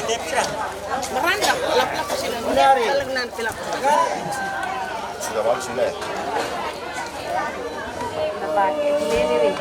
Merangkak, lap-lap sila. Talagnan sila. Sudah bagus sudah ya? Pakai sendiri.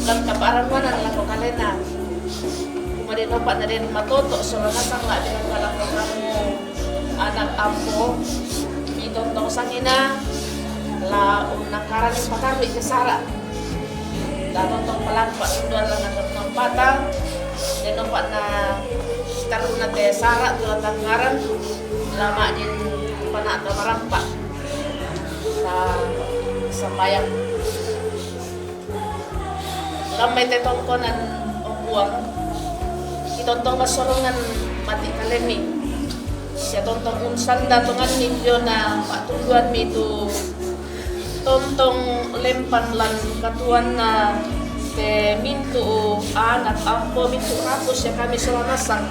Lang kaparan mana lang ko kalena. Kumadin pa na rin matoto so nasang nga din ang kalang kamu anak ampo itong tong sangina la unang karanis patarwi ke Sara. Danon tong palampa sunduan lang ng patang deno pa na taruh na te Sara tulang ngaran lama din panata marampa sa mayang kamay tetong ko nan buwang itontong masulungan mati kalemi siya tontong unsan datungan ninyo na patuluan mi to tontong lempan lan katuan na te mintu anak ampo mintu rapos siya kami sulamasang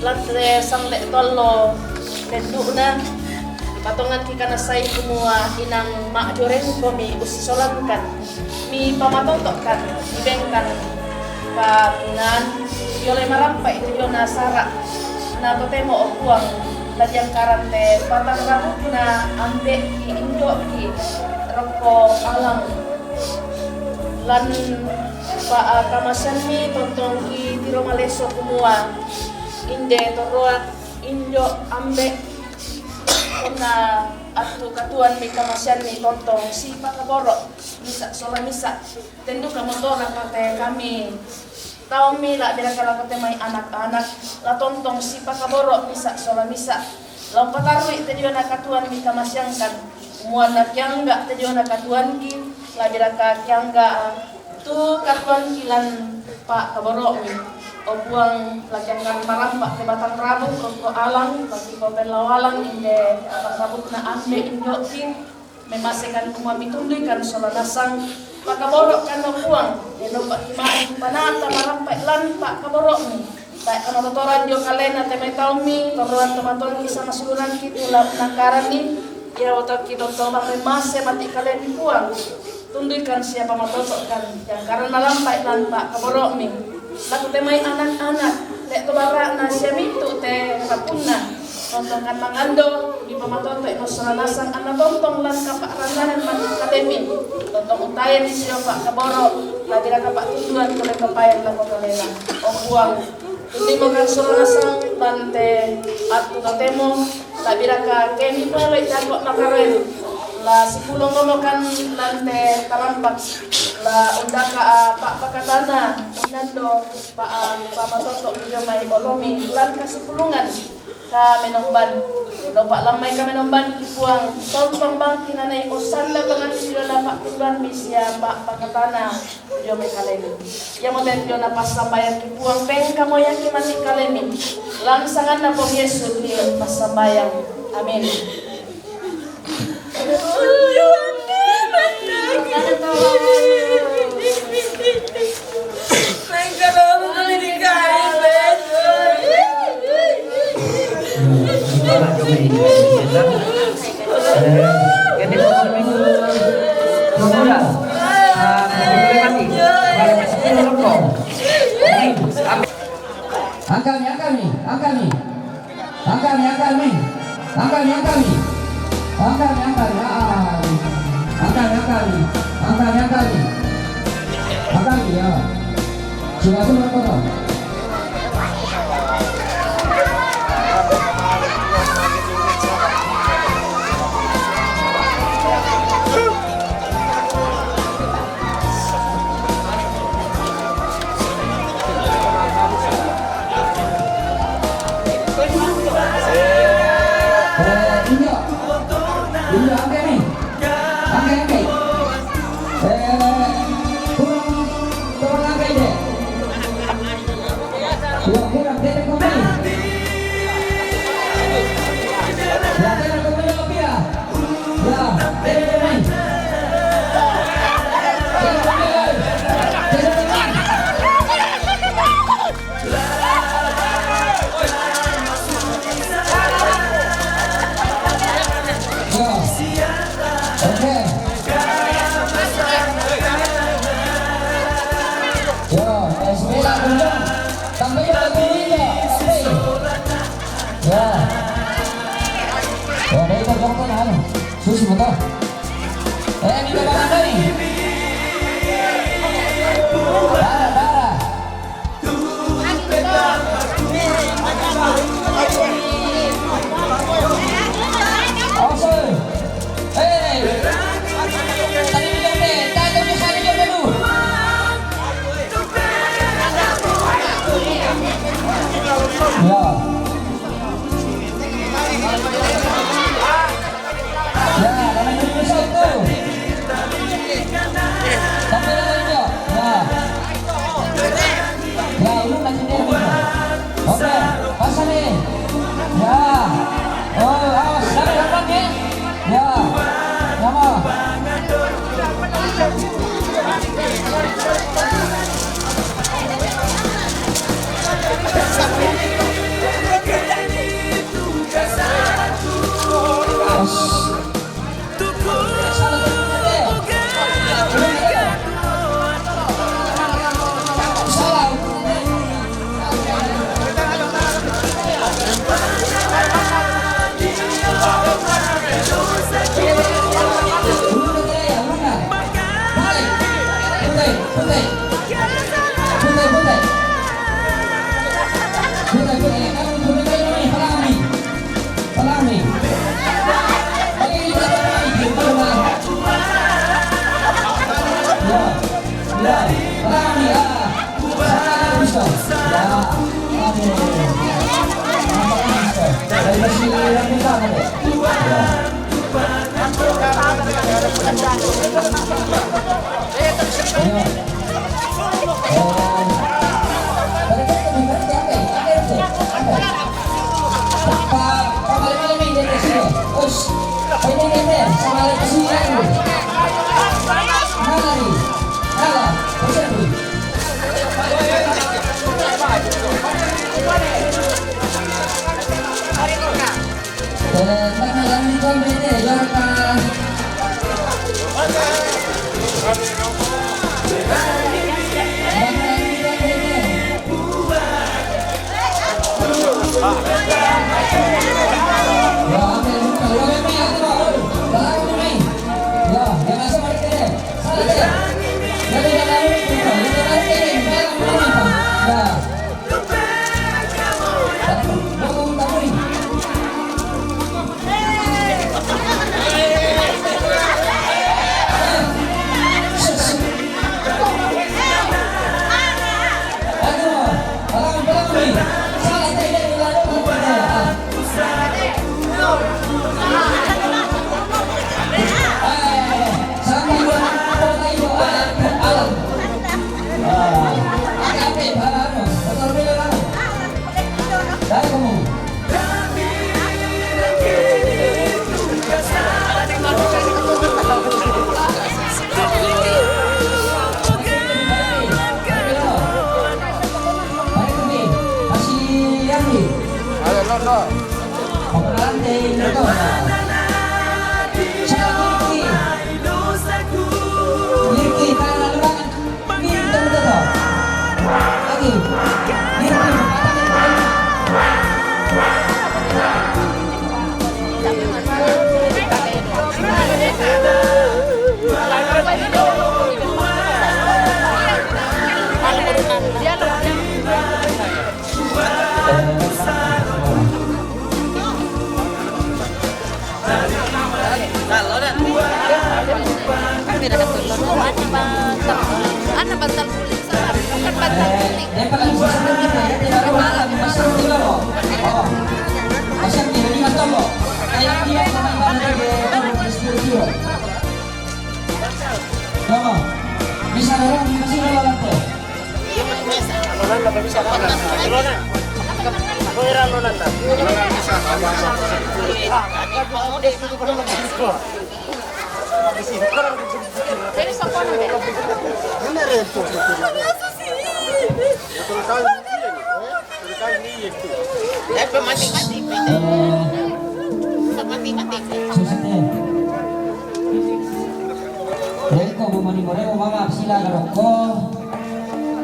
lan te sang le tolo tendu na patungan kika na say kumua inang makjuren ko mi usisolan kan mi pamatotok kan ibeng kan patungan Yole marampai itu yo nasara na totemo o kuang lajang karante batang rambut na ambek ki indo ki roko alang lan pa kamasan mi tontong ki tiro maleso kumua inde toroa indo ambek na atu katuan mi kamasan mi tontong si pakaboro misa sola misa tendu kamotora kate kami tahu mi lah bila kalau kate mai anak-anak la tontong si pakaboro misa sola misa lau patarui tadi na katuan mi kamasyang kan muana kyangga tadi na katuan ki la bila ka kyangga tu katuan kilan pak kaboro mi o buang lajang kan marampak ke batang rabuk ko alang bagi ko lawalang inde batang rabuk na ambe indo king memasekan kumami tunduy kan sola nasang pakaborok kan no buang eno pak kimain panata marampak lan pak kaborok mi tak kano totoran dio kalena temai taumi totoran tomaton kisah masuluran kita la nakaran ni ya otak kita toba memase mati kalen buang tunduikan siapa matotok kan yang karena malampai lan pak kaborok mi laku temai anak-anak lek tobara na siami tu te kapuna tontongan mangando di pamatoto no salanasang anak tontong lan kapak ranganan man kalemi tontong utayan di siya pak kaborok lagi na kapak tujuan kule kapayan la kotolela o buang hindi mo kan salanasang bante at tutatemo labira ka kemi pala itagwa makaren la sipulong mo kan lante tarampak la undaka pak pakatana unando pamatoto video may olomi lan kasipulungan ka menomban no pak lamay ka menomban ipuang tontong bang kinanay osanda bangan sila na pak tulan misya pak pakatana video may kalemi ya mo den na pasambayan ipuang peng kamo yang kimati kalemi langsangan na po Yesu ni pasambayan amin. Angkali ya. Silakan berapa? Susi betul. Ini ke mana nih? Darah. Tadi minum deh, tadi bisa minum dulu. Ya. Ya, dalam Indonesia itu. Sampai lagi ya. Ya, ini lagi dia. Oke, pasang nih. Ya. Oh, awas, dari depan ya. Ya. Nama.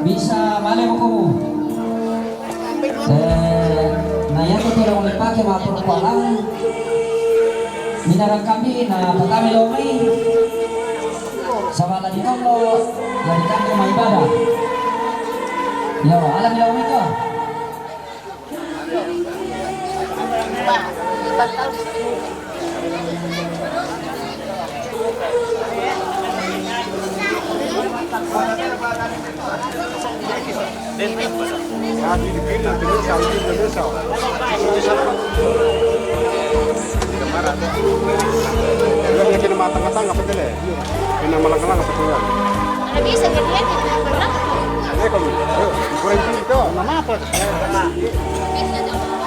bisa male mo ko na yan ko tira ulit pa kaya mapurpalan minarang kami na patami lomay sa wala di Allah dari kami may ibadah yo alam nila umay ko matang-matang apa tele? Kena malang-malang apa tuh? Ada bisa kalian yang pernah? Ini kamu, goreng itu, nama apa?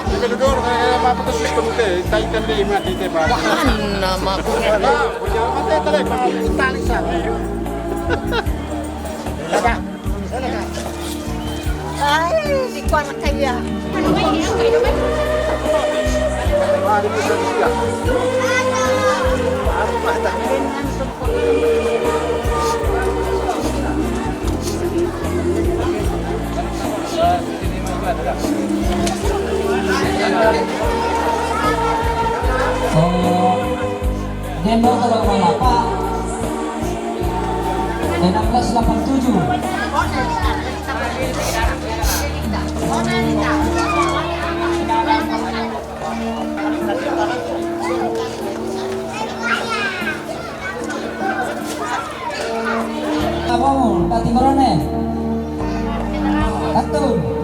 Itu dulu apa tuh sistem teh? Taikan di mana teh pak? Nama Punya apa teh tele? Talisan. Apa? Ay, di kuan kaya. Ah, di mana dia? Gendong kalau malapa 1687 Abang, tati marone. Atun.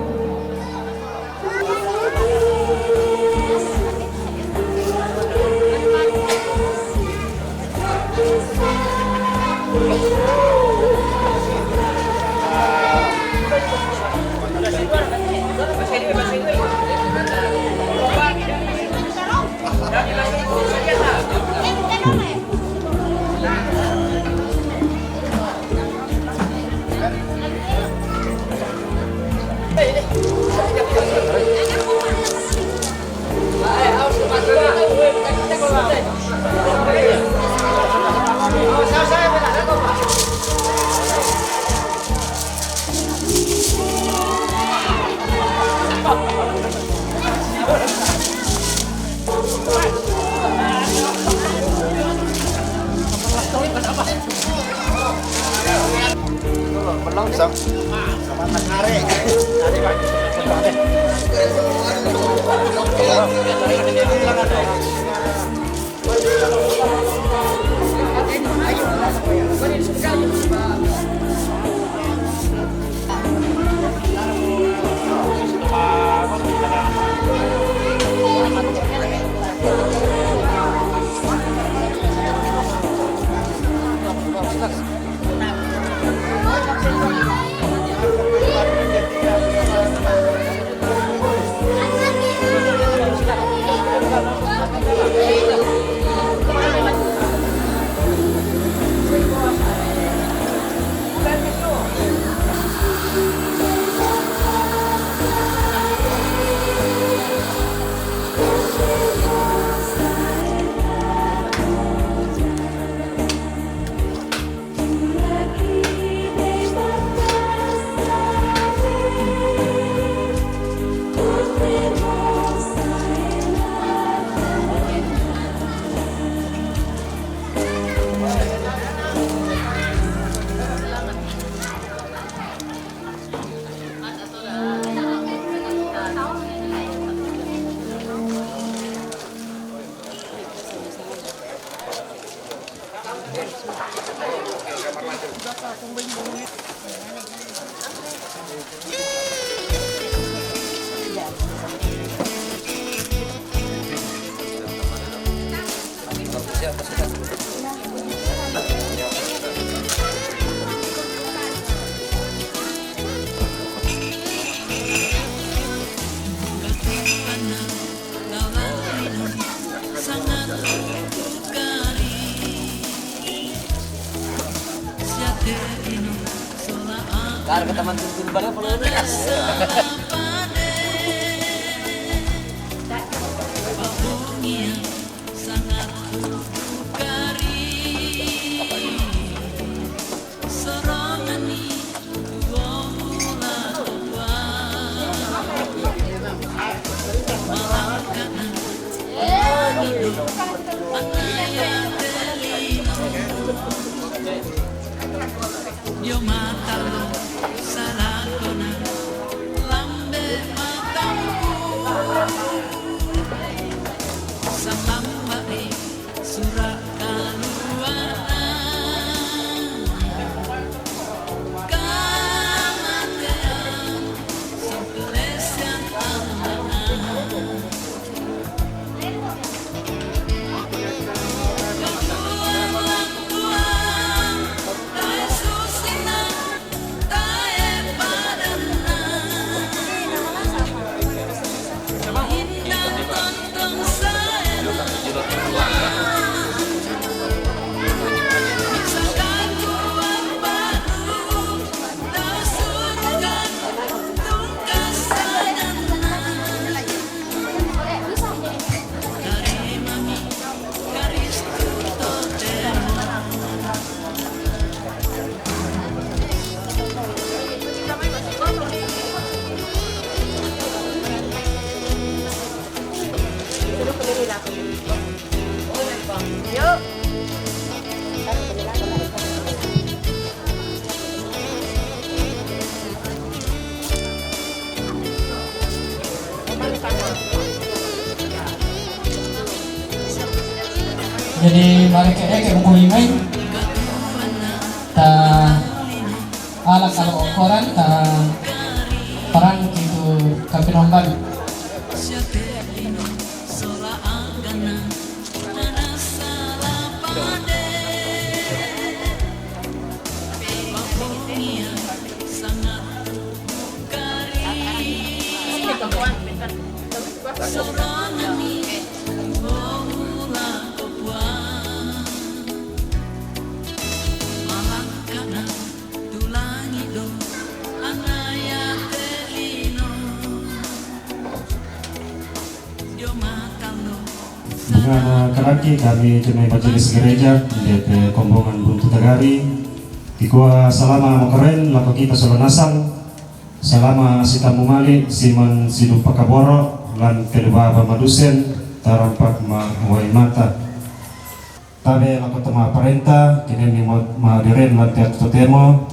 Karena ke teman tuntun pada pelunas. Yo mátalo, salacona, lambe matamu, samambai surakaluana, kamatean, sampelesian Jadi mari kita buku ini ta ala kalau koran ta perang itu kapinong bagi laki-laki kami Jemaah Majelis Gereja DP Kombongan Buntu Tagari Ikua selama makeren lako kita solonasang selama sita mumali siman sidu pakaboro lan kedua madusen tarampak mawai mata tabe lako tema parenta kini mi madiren lan tiap totemo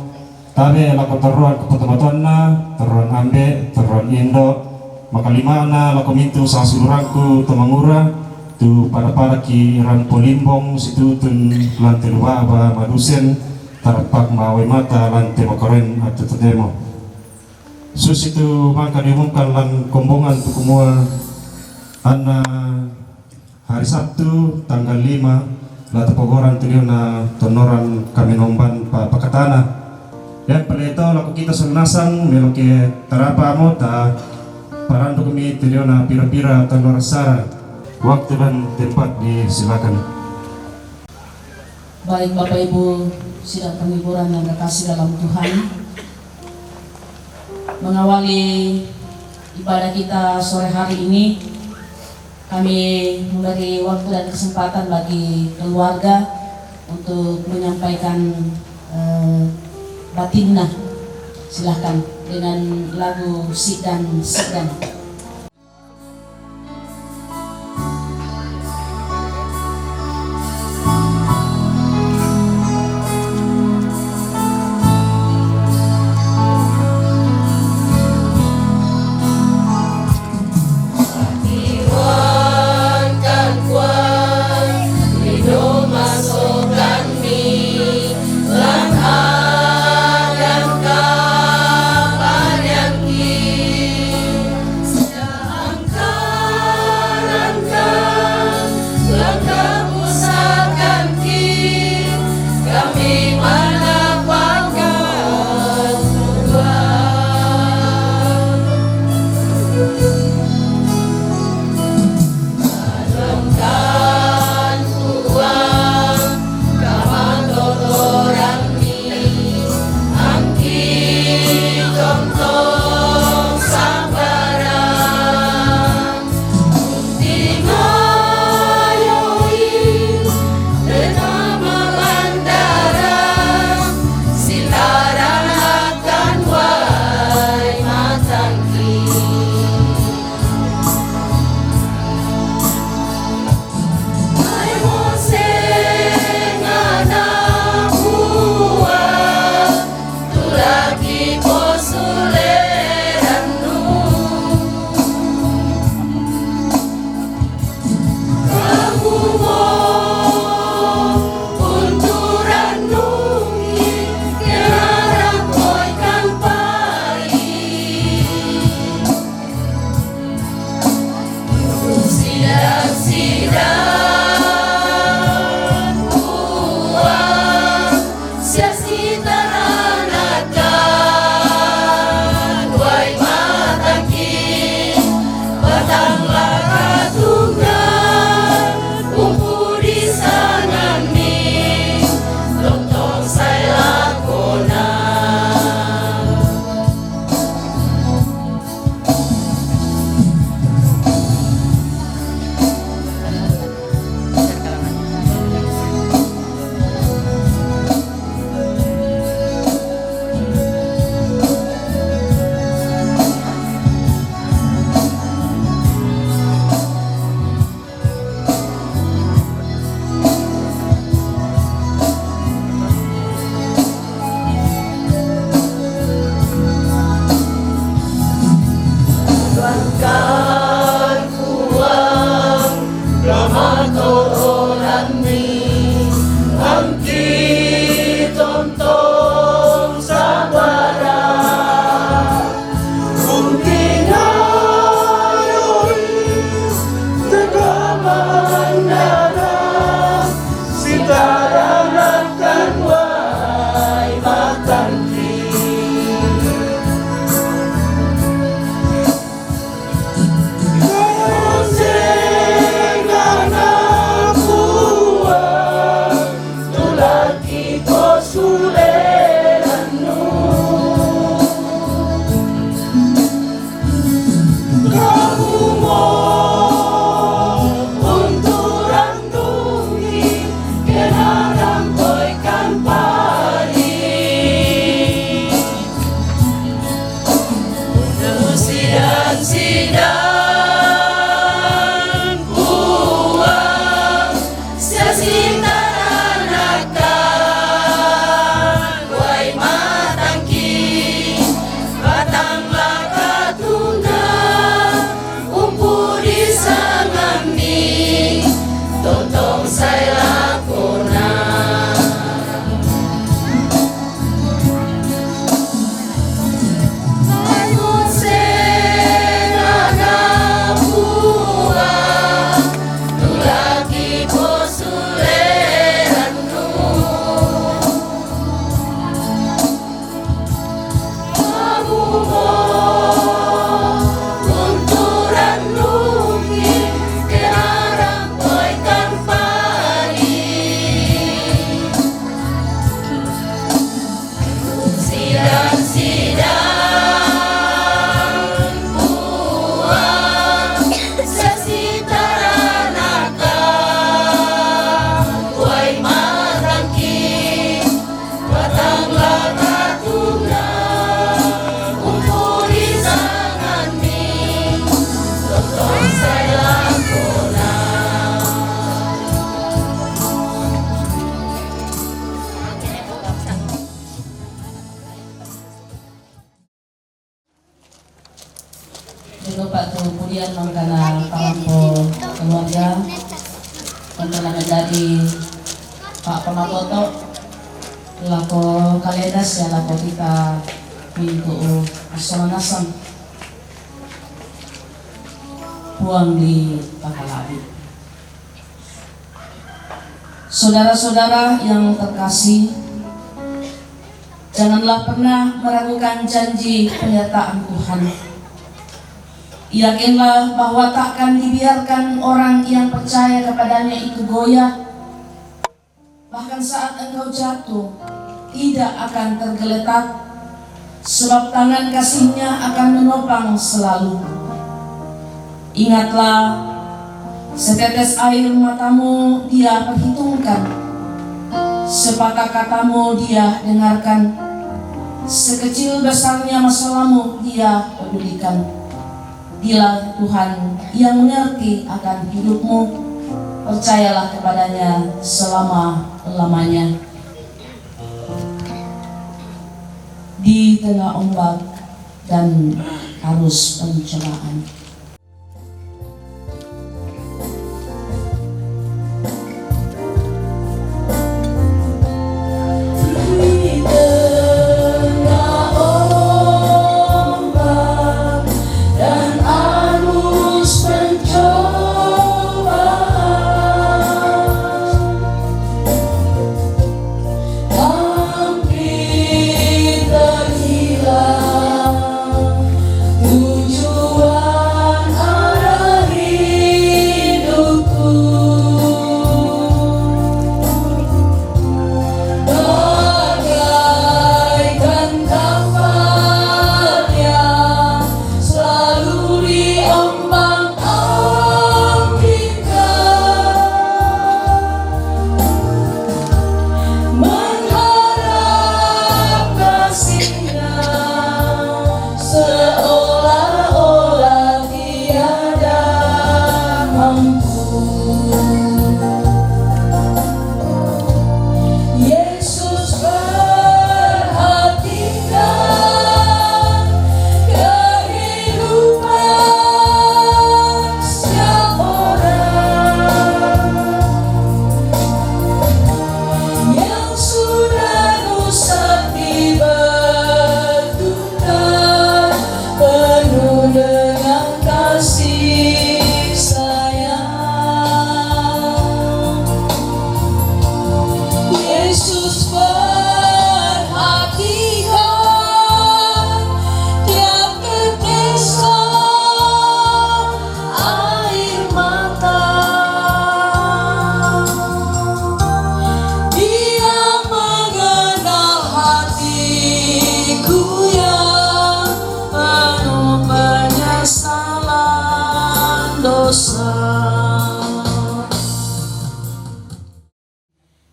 tabe lako teruan kepotomatonna teruan ambe teruan indo makalimana lako mintu sa sulurangku temangura tu pada ki ran polimbong situtun lan kedua madusen tarampak mawai mata lan temakaren atau totemo sus itu maka diumumkan lan kombongan tukumua ana hari Sabtu tanggal 5 la tepogoran tulio na tonoran kami nomban pakatana dan pada itu laku kita senasang meloke tarapa mo ta parando kami tulio na pira-pira tonor sara waktu dan tempat disilakan. Baik Bapak Ibu sidang penghiburan yang terkasih dalam Tuhan, mengawali ibadah kita sore hari ini, kami memberi waktu dan kesempatan bagi keluarga untuk menyampaikan batinna. Silahkan dengan lagu Sikdan Sikdan. Pak tu kemudian mengkana kalampo keluarga mengkana menjadi Pak Pamatoto lako kaledas ya lako kita pintu asomanasam puang di Pakalabi. Saudara-saudara yang terkasih, janganlah pernah meragukan janji penyertaan Tuhan. Yakinlah bahwa takkan dibiarkan orang yang percaya kepadanya itu goyah. Bahkan saat engkau jatuh, tidak akan tergeletak, sebab tangan kasih-Nya akan menopang selalu. Ingatlah, setetes air matamu Dia perhitungkan, sepatah katamu Dia dengarkan, sekecil besarnya masalahmu Dia pedulikan. Dialah Tuhan yang mengerti akan hidupmu, percayalah kepadanya selama-lamanya. Di tengah ombak dan arus pencobaan.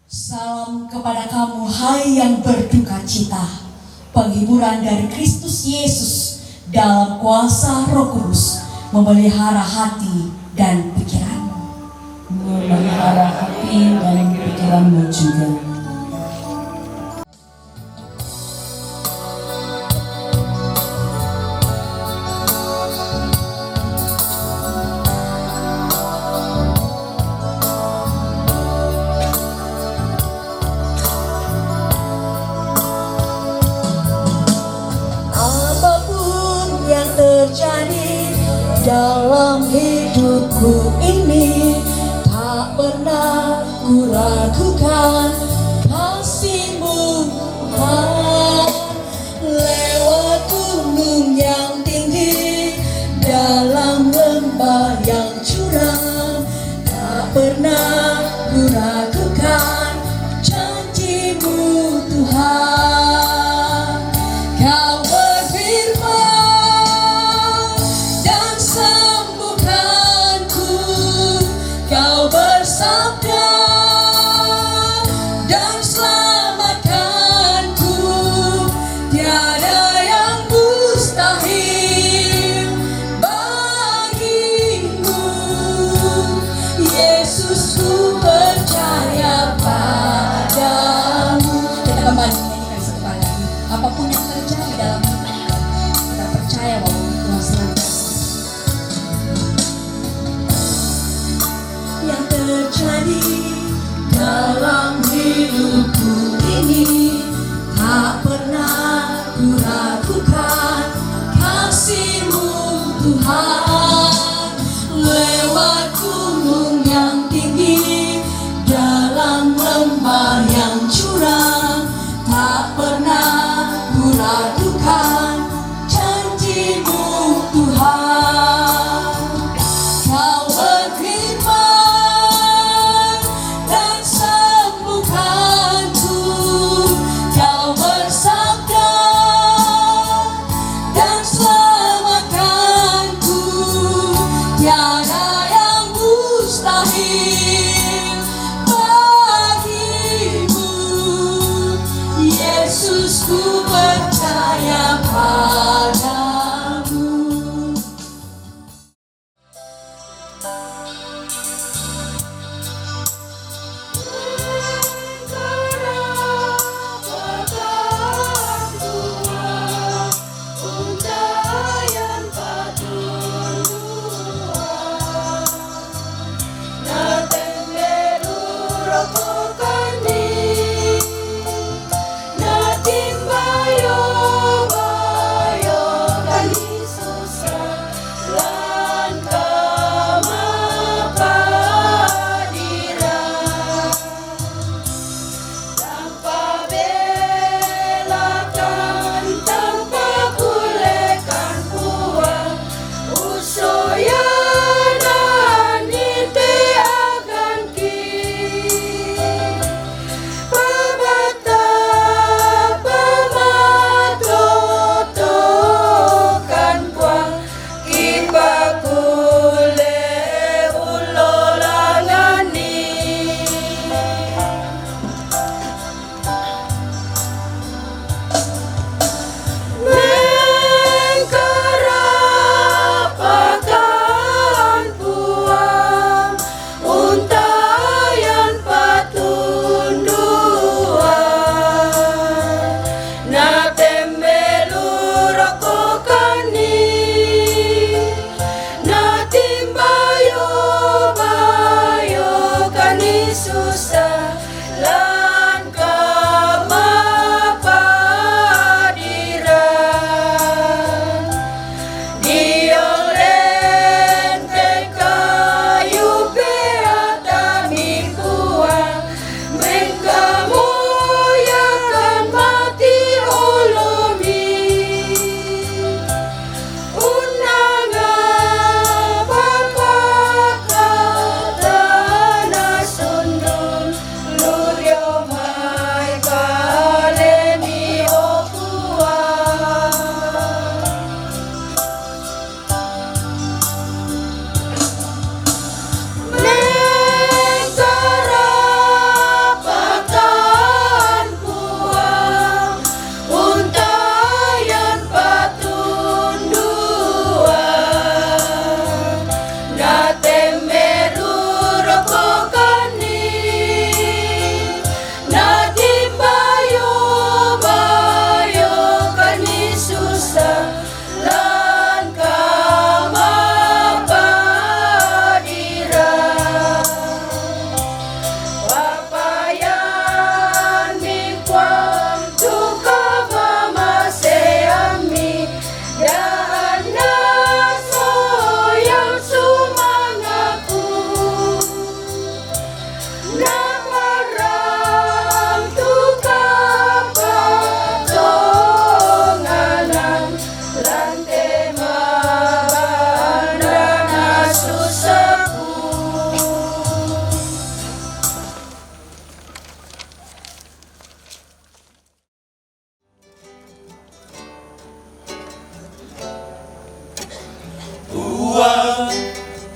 Salam kepada kamu, hai yang berduka cita. Penghiburan dari Kristus Yesus dalam kuasa Roh Kudus memelihara hati dan pikiranmu. Memelihara hati dan pikiranmu juga. Dalam hidupku ini tak pernah ku ragukan kasih-Mu, Tuhan. Lewat gunung yang tinggi, dalam lembah yang curam, tak pernah ku ragukan janji-Mu, Tuhan. Kau Yesus, ku percaya padamu.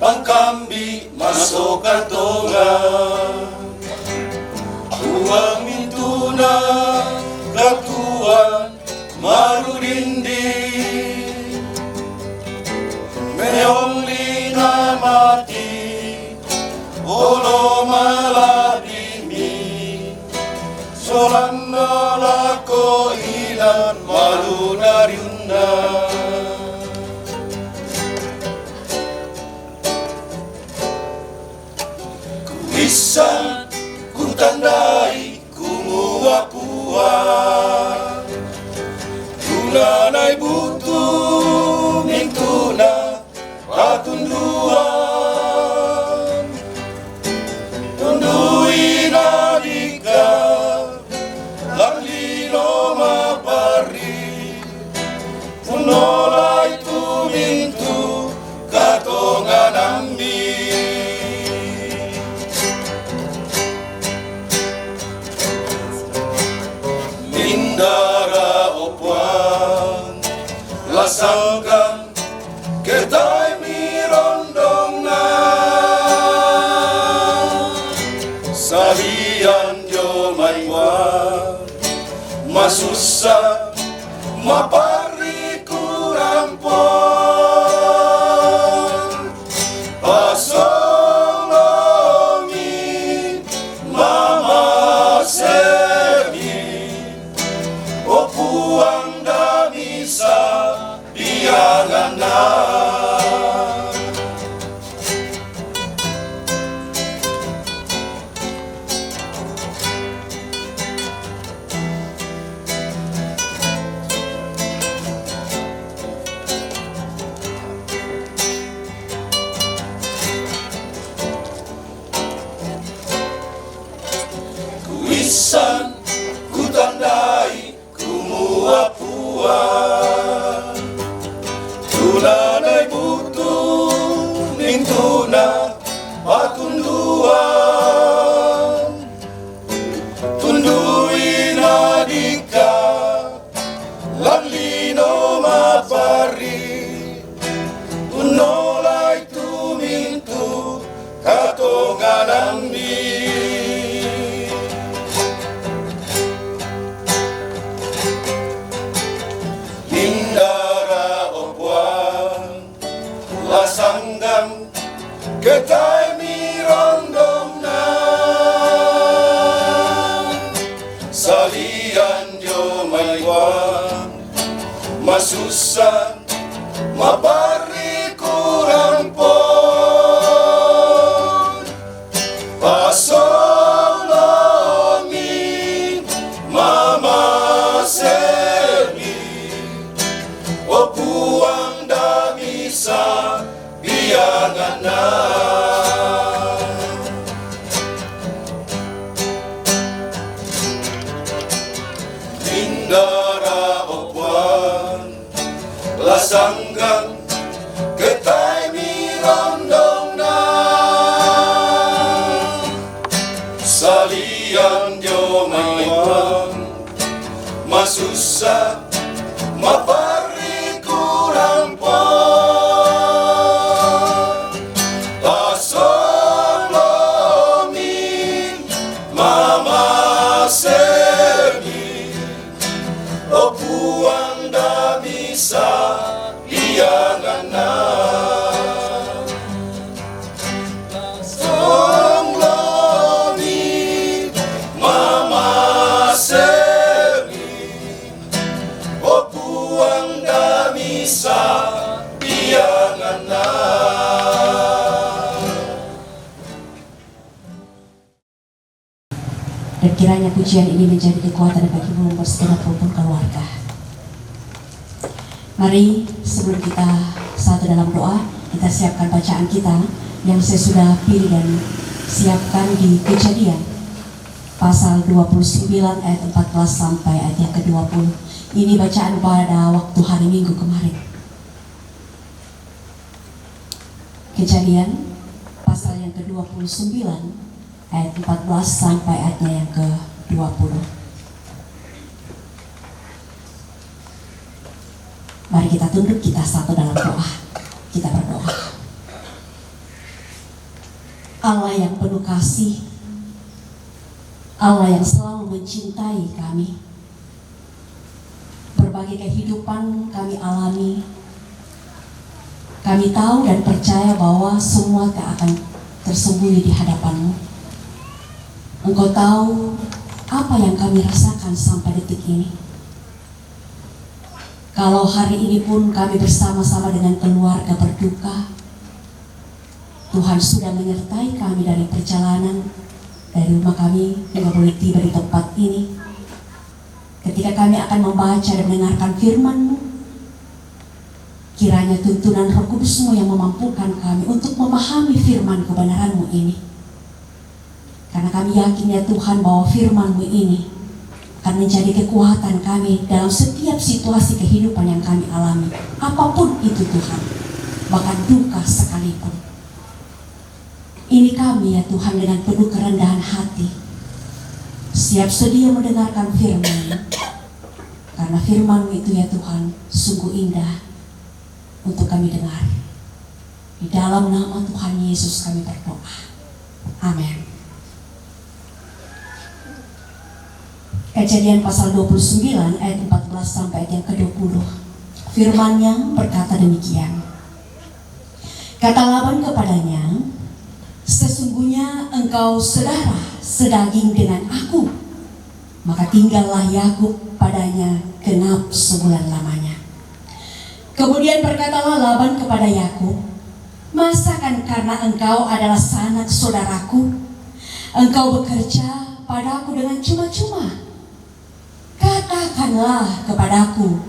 pangkambi masuk kantongan, uang mituna katuan marudindi, meong lina mati olo maladimi, solan nolako ilan malu nariunda. Bisa ku tandai ku muak-muak, tunanai butuh mintuna patunduan, tundui nadika lang lino mapari, punolai tu mintu katongan ambi. Indara opuan lasangkan ketai mirondong na sabian jo maiwan masusa mapari kurampon pasolongi mama semi opuang damisa diangana. Kuisan kutandai kumuapuan tunanay butuh nintuna patunduan tunduin adika lanlino mapari unolay tumintu katonganan ni lasanggang ketay mirondong na salian yo maywan masusan mapari kurampon pasolongi mama semi opuang damisa biangana. Indara opuan lasanggang ketay mirondong na salian yo maywan masusa mapari kurampon pasolongi mama semi opuang damisa biangana. Pasolongi mama semi opuang damisa biangana. Dan kiranya pujian ini menjadi kekuatan bagi membuat segenap rumpun keluarga. Mari sebelum kita satu dalam doa, kita siapkan bacaan kita yang saya sudah pilih dan siapkan di Kejadian pasal 29 ayat 14 sampai ayat yang ke-20. Ini bacaan pada waktu hari Minggu kemarin. Kejadian pasal yang ke-29 ayat 14 sampai ayatnya yang ke-20. Mari kita tunduk, kita satu dalam doa. Kita berdoa. Allah yang penuh kasih, Allah yang selalu mencintai kami. Berbagai kehidupan kami alami, kami tahu dan percaya bahwa semua akan tersembunyi di hadapan-Mu. Engkau tahu apa yang kami rasakan sampai detik ini. Kalau hari ini pun kami bersama-sama dengan keluarga berduka, Tuhan sudah menyertai kami dari perjalanan dari rumah kami hingga boleh tiba di tempat ini. Ketika kami akan membaca dan mendengarkan firman-Mu, kiranya tuntunan Roh Kudus-Mu yang memampukan kami untuk memahami firman kebenaran-Mu ini. Karena kami yakin ya Tuhan bahwa firman-Mu ini akan menjadi kekuatan kami dalam setiap situasi kehidupan yang kami alami. Apapun itu Tuhan, bahkan duka sekalipun. Ini kami ya Tuhan dengan penuh kerendahan hati, siap sedia mendengarkan firman-Mu. Karena firman-Mu itu ya Tuhan, sungguh indah untuk kami dengar. Di dalam nama Tuhan Yesus kami berdoa. Amin. Kejadian pasal 29 ayat 14 sampai ayat yang ke-20. Firman-Nya berkata demikian. Kata Laban kepadanya, sesungguhnya engkau saudara sedaging dengan aku. Maka tinggallah Yakub padanya genap sebulan lamanya. Kemudian berkatalah Laban kepada Yakub, masakan karena engkau adalah sanak saudaraku, engkau bekerja padaku dengan cuma-cuma? Katakanlah kepadaku,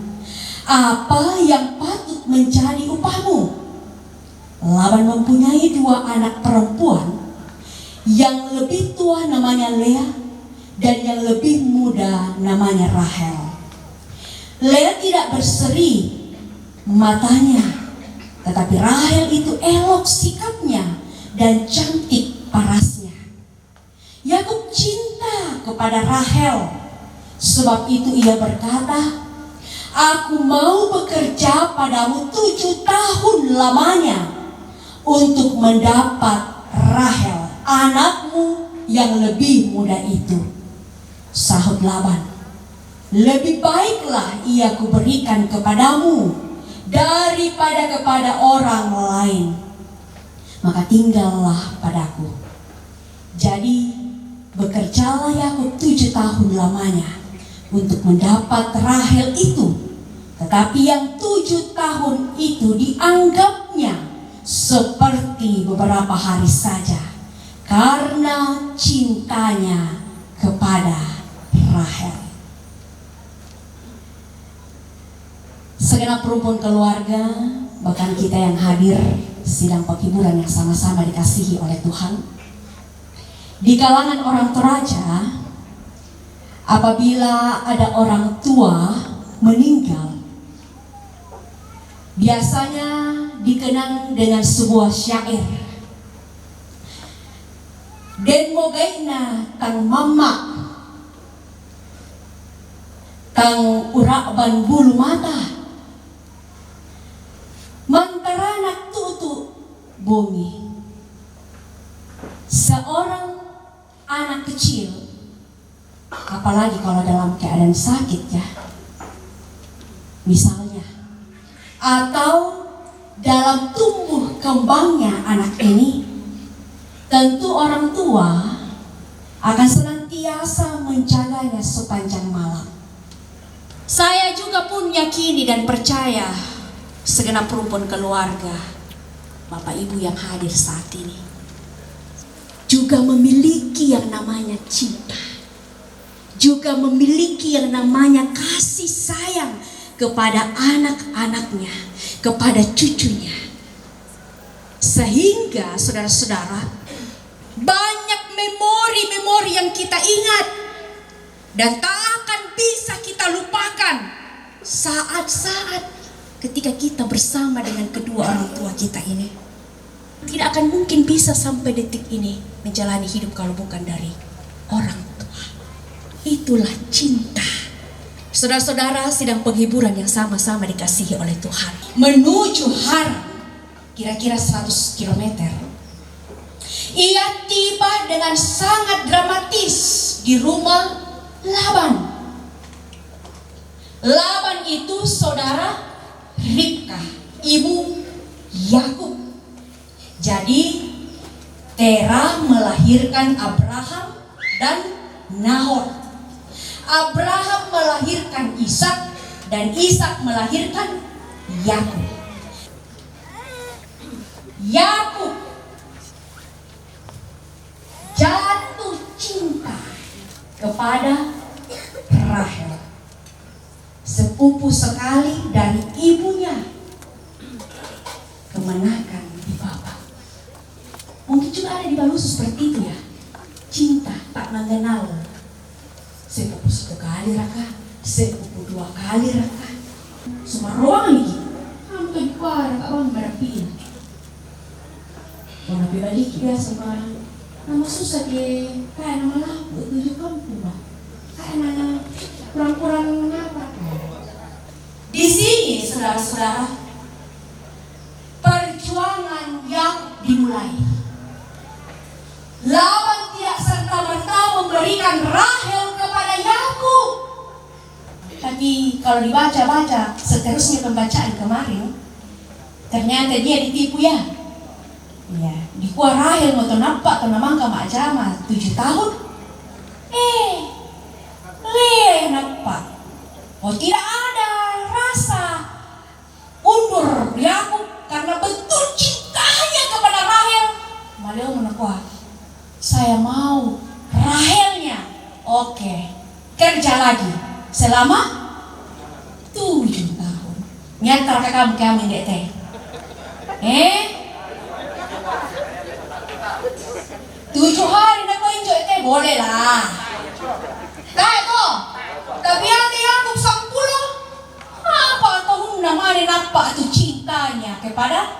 apa yang patut menjadi upahmu? Laban mempunyai 2 anak perempuan, yang lebih tua namanya Lea dan yang lebih muda namanya Rahel. Lea tidak berseri matanya, tetapi Rahel itu elok sikapnya dan cantik parasnya. Yakub cinta kepada Rahel, sebab itu ia berkata, aku mau bekerja padamu 7 tahun lamanya untuk mendapat Rahel, anakmu yang lebih muda itu. Sahut Laban, lebih baiklah ia kuberikan kepadamu daripada kepada orang lain, maka tinggallah padaku. Jadi bekerjalah Yakub 7 tahun lamanya untuk mendapat Rahel itu. Tetapi yang 7 tahun itu dianggapnya seperti beberapa hari saja, karena cintanya kepada Rahel. Segenap rumpun keluarga, bahkan kita yang hadir sidang penghiburan yang sama-sama dikasihi oleh Tuhan, di kalangan orang Toraja, apabila ada orang tua meninggal, biasanya dikenang dengan sebuah syair. Den mogaina tang mama, tang uraban bulu mata, mantaranak tutu bumi. Seorang anak kecil, apalagi kalau dalam keadaan sakit ya, misalnya, atau dalam tumbuh kembangnya anak ini, tentu orang tua akan senantiasa menjaganya sepanjang malam. Saya juga pun yakini dan percaya segenap rumpun keluarga, Bapak Ibu yang hadir saat ini, juga memiliki yang namanya cinta, juga memiliki yang namanya kasih sayang kepada anak-anaknya, kepada cucunya. Sehingga saudara-saudara, banyak memori-memori yang kita ingat dan tak akan bisa kita lupakan saat-saat ketika kita bersama dengan kedua orang tua kita ini. Tidak akan mungkin bisa sampai detik ini menjalani hidup kalau bukan dari orang tua. Itulah cinta. Saudara-saudara, sidang penghiburan yang sama-sama dikasihi oleh Tuhan, menuju Haran, kira-kira 100 km. Ia tiba dengan sangat dramatis di rumah Laban. Laban itu saudara Ribka, ibu Yakub. Jadi Terah melahirkan Abraham dan Nahor. Abraham melahirkan Ishak dan Ishak melahirkan Yakub. Yakub jatuh cinta kepada Rahel, sepupu sekali dari ibunya, kemenakan di bawah. Mungkin juga ada di Balusu seperti itu ya, cinta tak mengenal sepupu 1 kali raka, sepupu 2 kali raka, semua ruangan ini kamu kan parah kawan berapin. Orang pribadi kita sama nama susah di kayak nama lapu 7 kampung lah, kayak nama kurang-kurang apa. Di sini saudara-saudara, perjuangan yang dimulai. Laban tidak serta-merta memberikan Rahel kepada Yakub. kalau dibaca-baca seterusnya pembacaan kemarin, ternyata dia ditipu ya. Ya, di kuah Rahel mau nampak namangka mak jama 7 tahun. Nampak. Oh, tidak ada rasa undur Yakub karena betul cintanya kepada Rahel. Beliau menakwa, saya mau Rahelnya. Oke, kerja lagi selama 7 tahun. Nyantar ke kamu dek teh. 7 hari nak kau enjoy teh boleh lah. Kayak kok. Tapi hati Yakub 10. Apa tahun namanya nampak tu cintanya kepada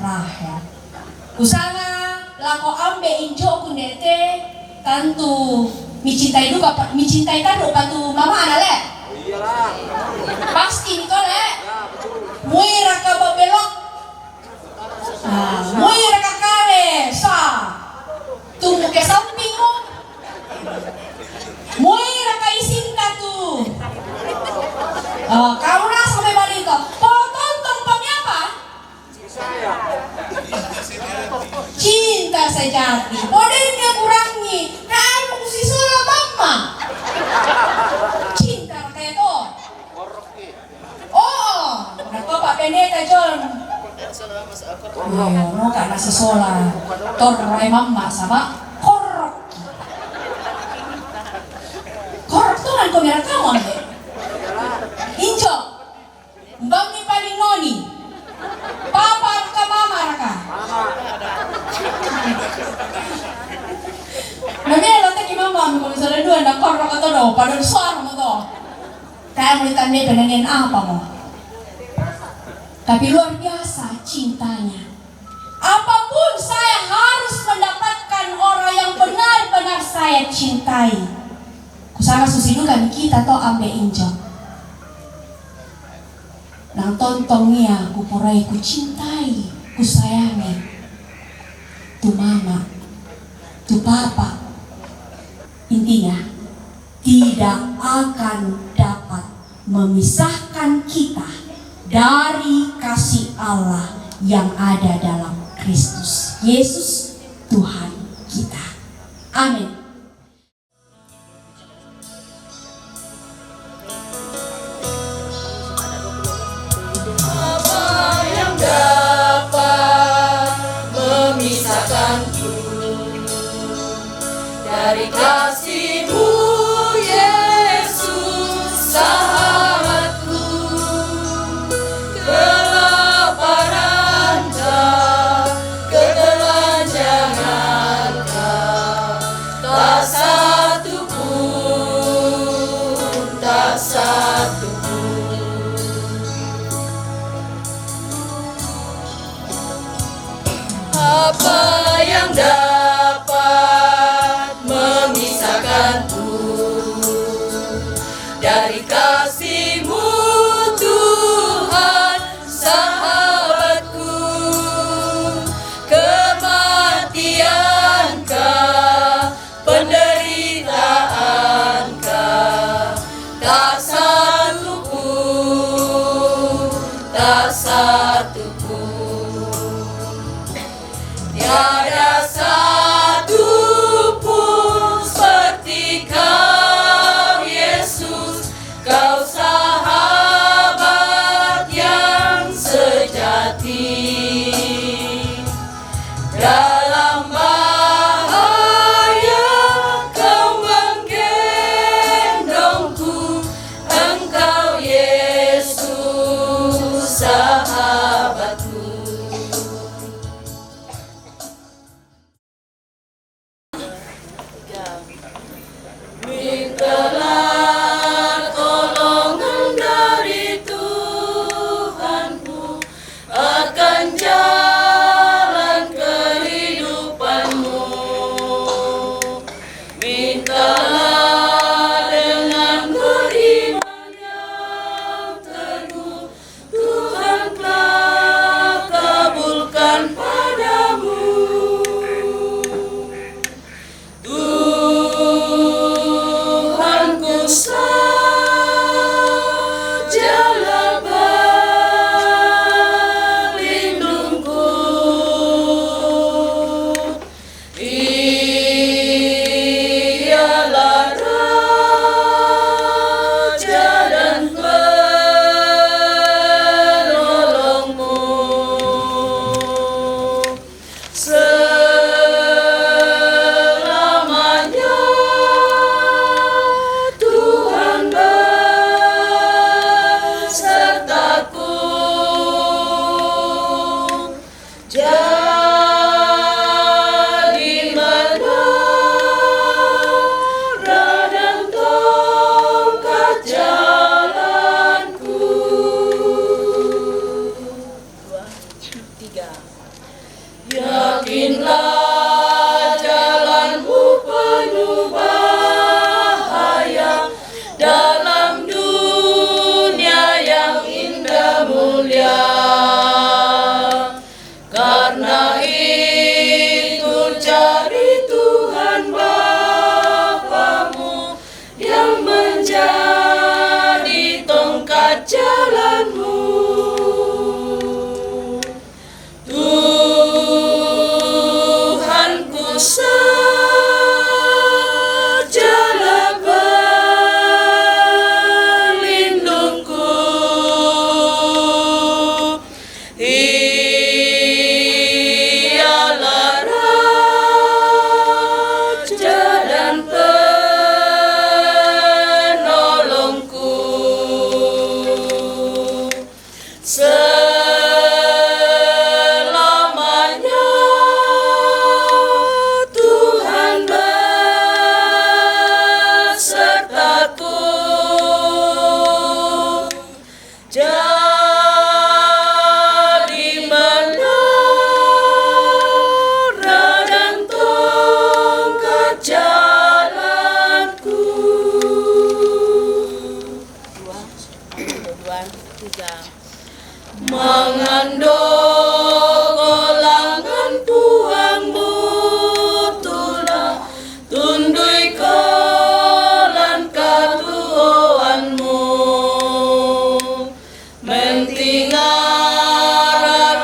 Rahel. Usanga lako ambe injo kundete tentu mencintai duka, mencintai kado patu mama ana le. Iyalah. Pasti nih kole. Muira ka babelok. Muira ka kale sa. Tunggu ke samping mo. Muira ka isin ka tu. Kamu nak sampai balik kau. Tonton pami apa? Cinta sejati. Podernya kurangi. Kan aku si sola mama. Cinta kayak tu. Oh, nak Pak Pendeta John. Mau kan nasi sola. Rai mama sama korok. Korok tu kan kau merah kamu ambil. Injo, mbak ni paling noni. Papa raka mama raka. Namanya lo tak mama kalau misalnya dua nak korok atau do, pada suara mo to. Kaya mo ditanya pengen apa mo. Tapi luar biasa cintanya. Apapun saya harus mendapatkan orang yang benar-benar saya cintai. Kusana susidukan kita to ambe injo. Nang tontongnya ku purai ku cintai, ku sayangi. Tu mama, tu papa. Intinya tidak akan dapat memisahkan kita dari kasih Allah yang ada dalam Kristus Yesus Tuhan kita. Amin. Dari kasih-Mu Yesus sahabatku, kelaparan kah, ketelanjangan kah, tak satu pun, tak satu pun. Apa yang dari kasih-Mu Tuhan sahabatku, kematiankah, penderitaanKah, tak satu pun, tak satu pun. Tiada satu pun seperti Kau Yesus, Kau menjadi tongkat jalanmu. Tuhanku sajalah pelindungku, Ialah Raja dan penolongku. Selamanya Tuhan besertaku. Jadi menara dan tongkat jalanku. Dua, tiga. Mengandung olangan puangmu tulah tundui kolan katuanmu. Mentingara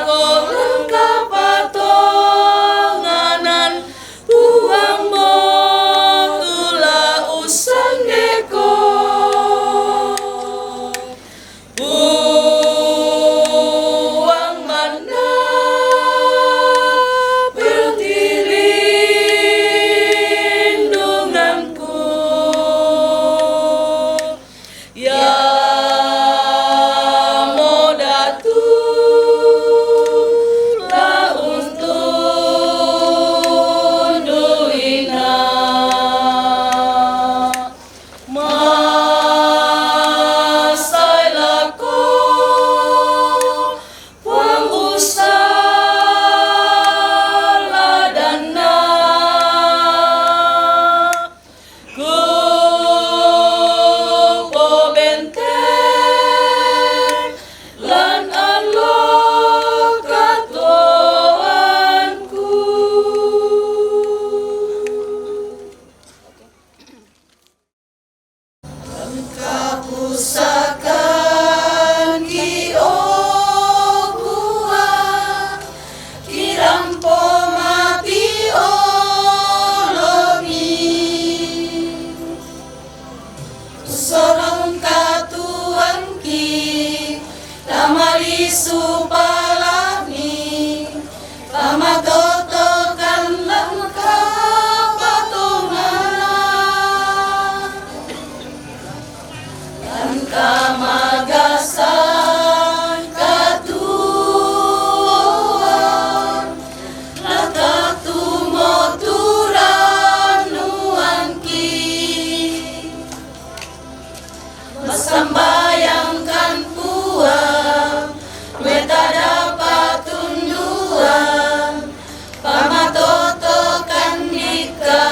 kolan kapatonganan puangmu tulah usang deko. Puang mana perlindunganku, yang moda tulah untuk duina. Masailah ko puang usala dana ku po benteng lan alok katoanku. Kapusakan ki ogua kirampo mati olomi. Usorong katuan ki tamali supalami pamatotokan lang kapatonganan. Dan kamagasan katuan lakatumoturan nuanki. Masambayangkan puang meta dapat tunduan pamatotokan nika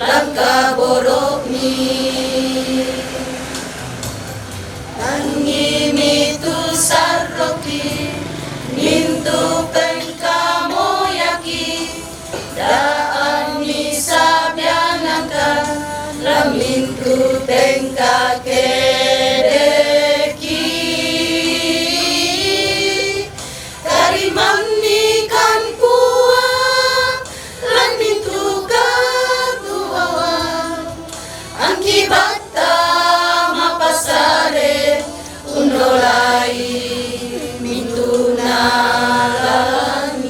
langka borokni. Angimitu sarroki nintu pengkamo yaki daan misabyanangkan lamintu tengka kedeki karimanikan puang lan mintu katuawan angkibata mapasare undolai mintu nalani.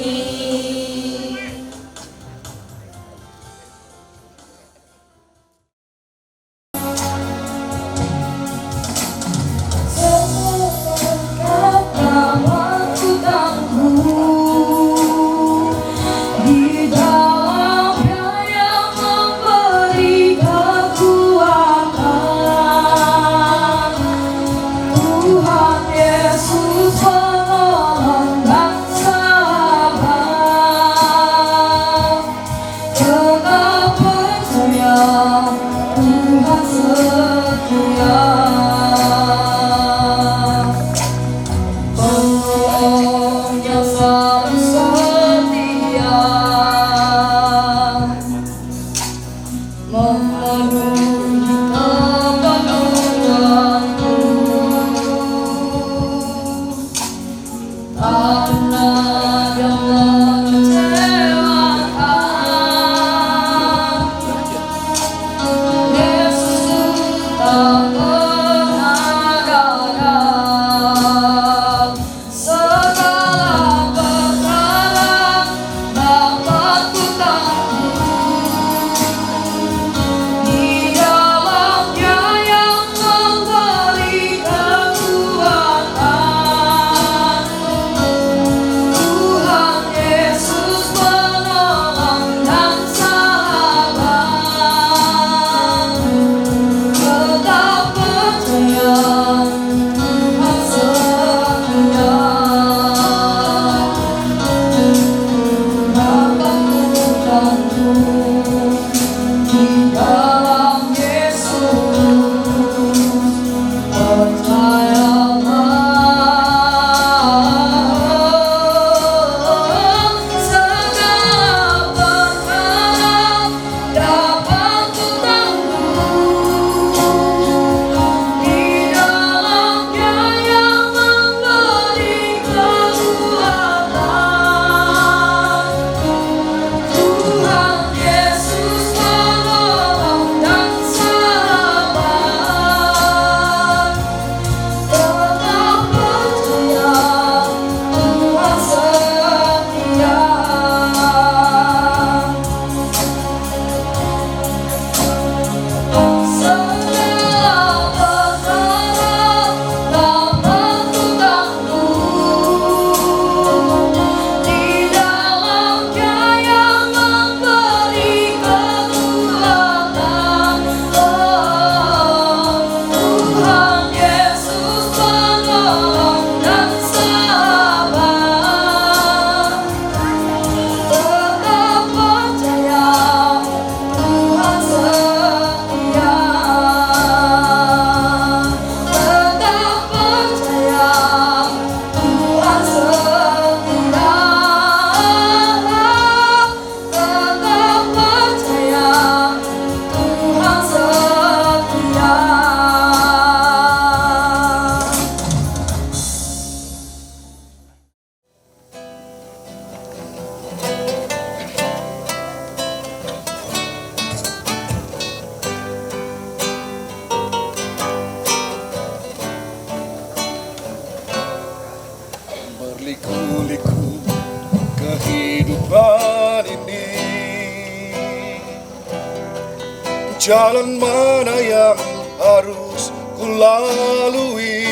jalan mana yang harus kulalui.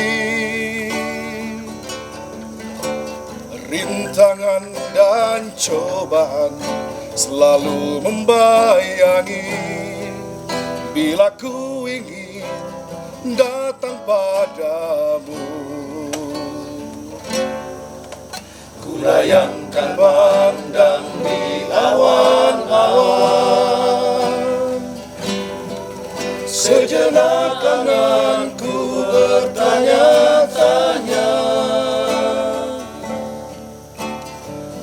Rintangan dan cobaan selalu membayangi bila ku ingin datang padamu. Ku layangkan pandang di awan-awan, sejenak kananku bertanya-tanya,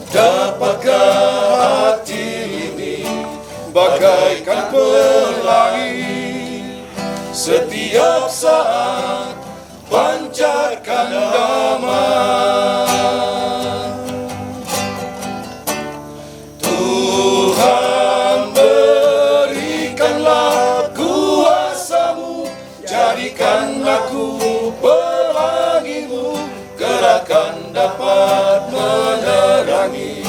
dapatkah hati ini bagaikan pelangi setiap saat pancarkan damai. Tuhan, berikanlah kuasa-Mu, jadikan aku pelangi-Mu, gerakan dapat menerangi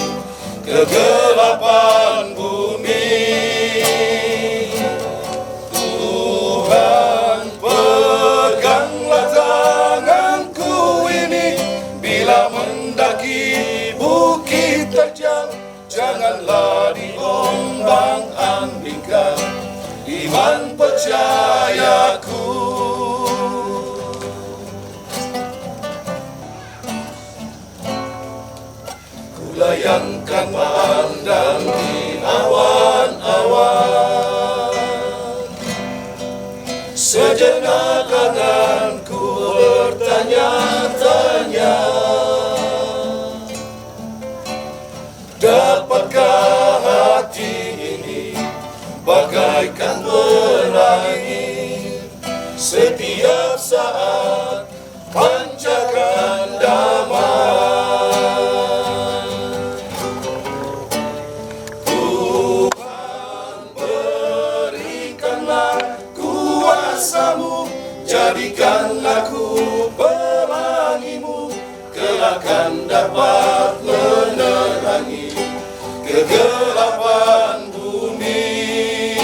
kegelapan bumi. Tuhan, peganglah tanganku ini bila mendaki bukit terjal, janganlah diombang-ambingkan iman percayaku. Layangkan pandang di awan-awan, sejenak kananku bertanya-tanya, dapatkah hati ini bagaikan pelangi setiap saat pancarkan damai. Jadikan aku pelangi-Mu, kelakkan dapat menerangi kegelapan bumi.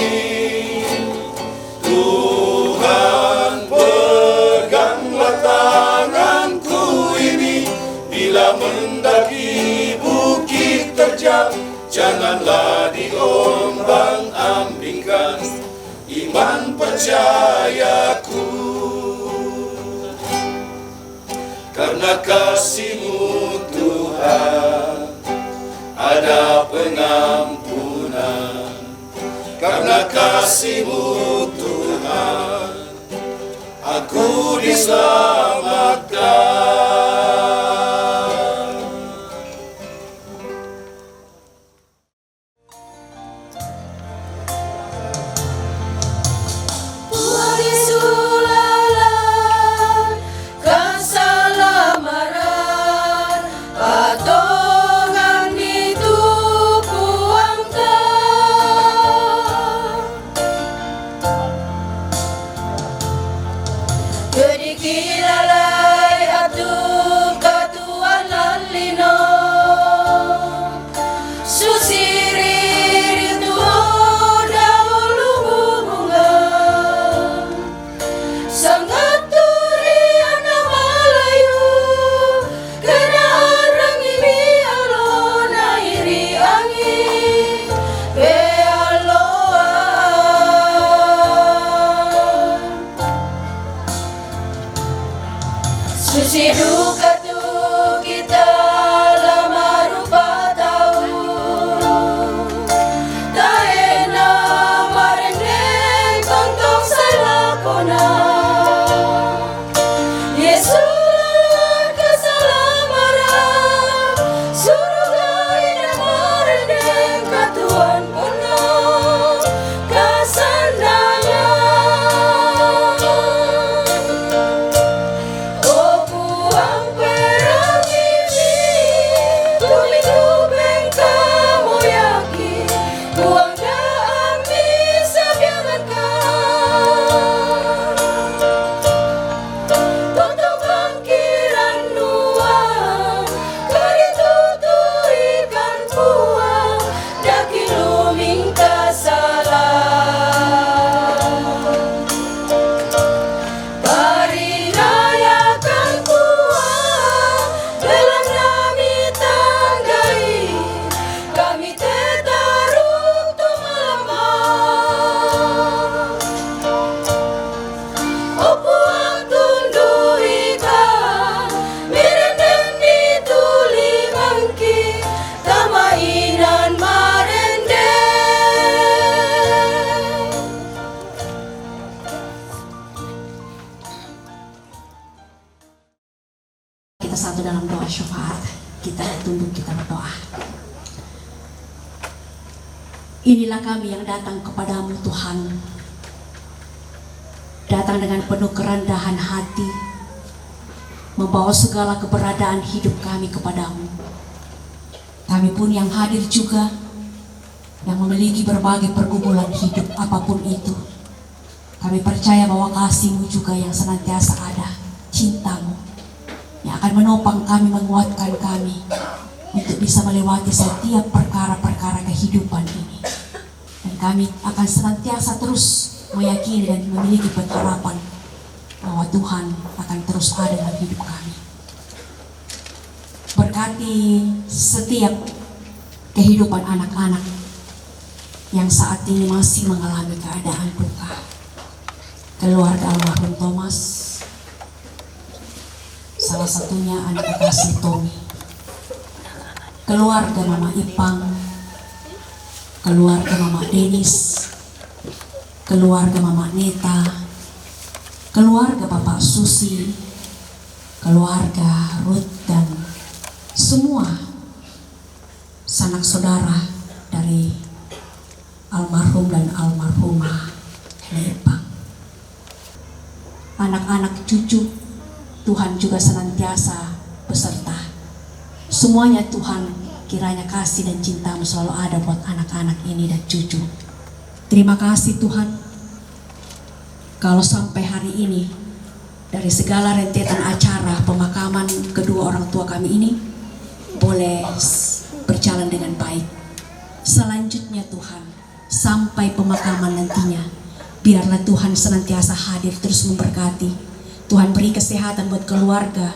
Tuhan, peganglah tanganku ini bila mendaki bukit terjal, janganlah diombang-ambingkan iman percayaku. Karena kasih-Mu Tuhan ada pengampunan, karena kasih-Mu Tuhan aku diselamatkan. Suci duka tu kita lama rupa tahu, taena marendeng tontong salakona. Yesus keselamara, surga ina marendeng katuan pono kasandangan. I'm satu dalam doa syafaat. Kita tunduk, kita berdoa. Inilah kami yang datang kepadamu Tuhan, datang dengan penuh kerendahan hati, membawa segala keberadaan hidup kami kepadamu. Kami pun yang hadir juga, yang memiliki berbagai pergumulan hidup apapun itu. Kami percaya bahwa kasih-Mu juga yang senantiasa ada, cinta-Mu yang akan menopang kami, menguatkan kami untuk bisa melewati setiap perkara-perkara kehidupan ini. Dan kami akan senantiasa terus meyakini dan memiliki pengharapan bahwa Tuhan akan terus ada dalam hidup kami. Berkati setiap kehidupan anak-anak yang saat ini masih mengalami keadaan duka. Keluarga almarhum Thomas, salah satunya anak kekasih Tommy, keluarga Mama Ipang, keluarga Mama Denis, keluarga Mama Neta, keluarga Bapak Susi, keluarga Ruth, dan semua sanak saudara dari almarhum dan almarhumah Ipang. Anak-anak cucu Tuhan juga senantiasa beserta. Semuanya Tuhan, kiranya kasih dan cinta-Mu selalu ada buat anak-anak ini dan cucu. Terima kasih Tuhan, kalau sampai hari ini dari segala rentetan acara pemakaman kedua orang tua kami ini boleh berjalan dengan baik. Selanjutnya Tuhan, sampai pemakaman nantinya, biarlah Tuhan senantiasa hadir terus memberkati. Tuhan beri kesehatan buat keluarga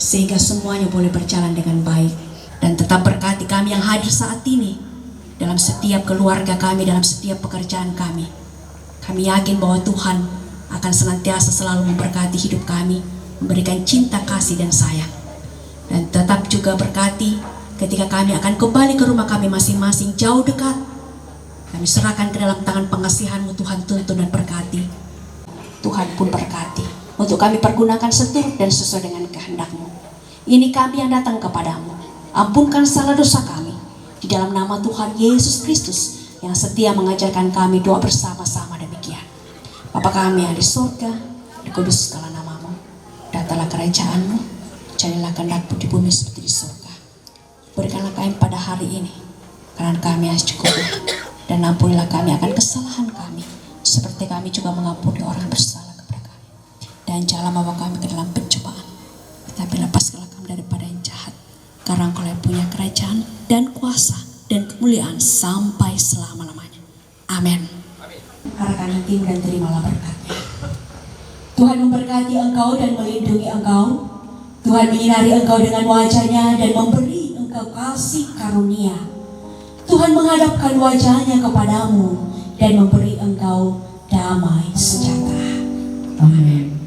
sehingga semuanya boleh berjalan dengan baik. Dan tetap berkati kami yang hadir saat ini dalam setiap keluarga kami, dalam setiap pekerjaan kami. Kami yakin bahwa Tuhan akan senantiasa selalu memberkati hidup kami, memberikan cinta, kasih, dan sayang. Dan tetap juga berkati ketika kami akan kembali ke rumah kami masing-masing jauh dekat. Kami serahkan ke dalam tangan pengasihan-Mu Tuhan, tuntun dan berkati. Tuhan pun berkati untuk kami pergunakan seturut dan sesuai dengan kehendak-Mu. Ini kami yang datang kepadamu. Ampunkan salah dosa kami. Di dalam nama Tuhan Yesus Kristus yang setia mengajarkan kami doa bersama-sama demikian. Bapa kami yang di surga, dikuduskanlah nama-Mu. Datanglah kerajaan-Mu, jadilah kehendak-Mu di bumi seperti di surga. Berikanlah kami pada hari ini karena kami yang secukupnya, dan ampunilah kami akan kesalahan kami, seperti kami juga mengampuni orang bersalah kepada kami. Dan janganlah membawa kami ke dalam pencobaan, tetapi lepaskanlah kami daripada yang jahat. Karena Engkau yang punya kerajaan dan kuasa dan kemuliaan sampai selama-lamanya. Amin. Arahkan hati dan terimalah berkat-Nya. Tuhan memberkati engkau dan melindungi engkau. Tuhan menyinari engkau dengan wajah-Nya dan memberi engkau kasih karunia. Tuhan menghadapkan wajah-Nya kepadamu dan memberi engkau damai sejahtera. Amin.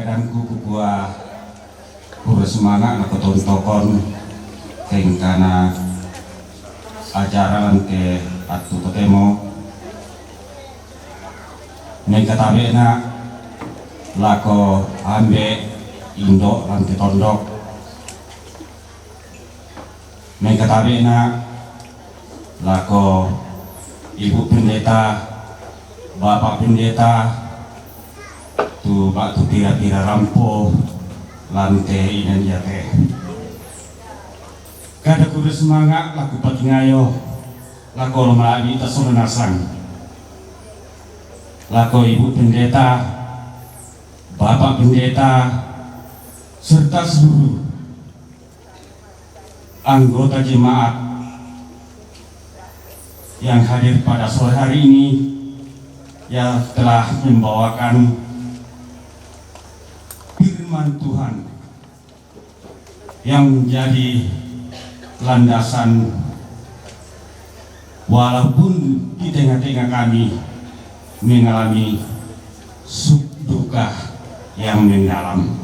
kadangku kukua semangat na koton-tokon kengkana acara ke atu totemo nengkatabe na lako ambe indo lanke tondok nengkatabe na lako ibu pendeta bapak pendeta tu batu tira-tira rampo lantai inan jate kada kudu semangat laku patingayo lako lomali tasong nasang lako ibu pendeta bapak pendeta serta seluruh anggota jemaat yang hadir pada sore hari ini yang telah membawakan firman Tuhan yang menjadi landasan walaupun di tengah-tengah kami mengalami suka duka yang mendalam.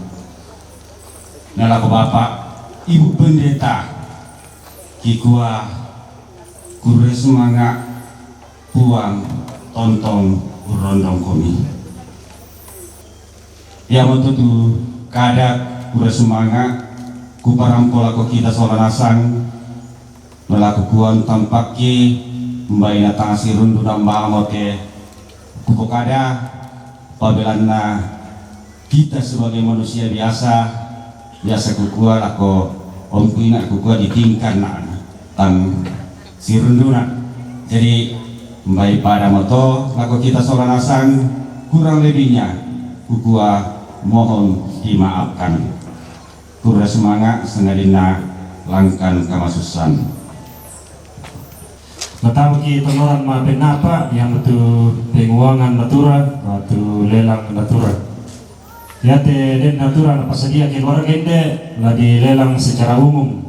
Nalaku Bapak, Ibu Pendeta, kikua kure semangat puang tontong urondong komi. Yang tu kadak kure semangat kuparampola ko kita solanasang melakukan tampaki mbaina tangasi rundu nambah mote kupokada pabelanna kita sebagai manusia biasa kukua lako ompuina kukua ditingkan na tang sirunduna. Jadi mbai pada moto lako kita solanasang kurang lebihnya kukua mohon dimaafkan. Kura semangat sengadina langkan kamasusan. Matamu ki pengeluaran ma penapa yang betul penguangan natura atau lelang natura. Ya den natura apa saja keluarga ente lagi lelang secara umum.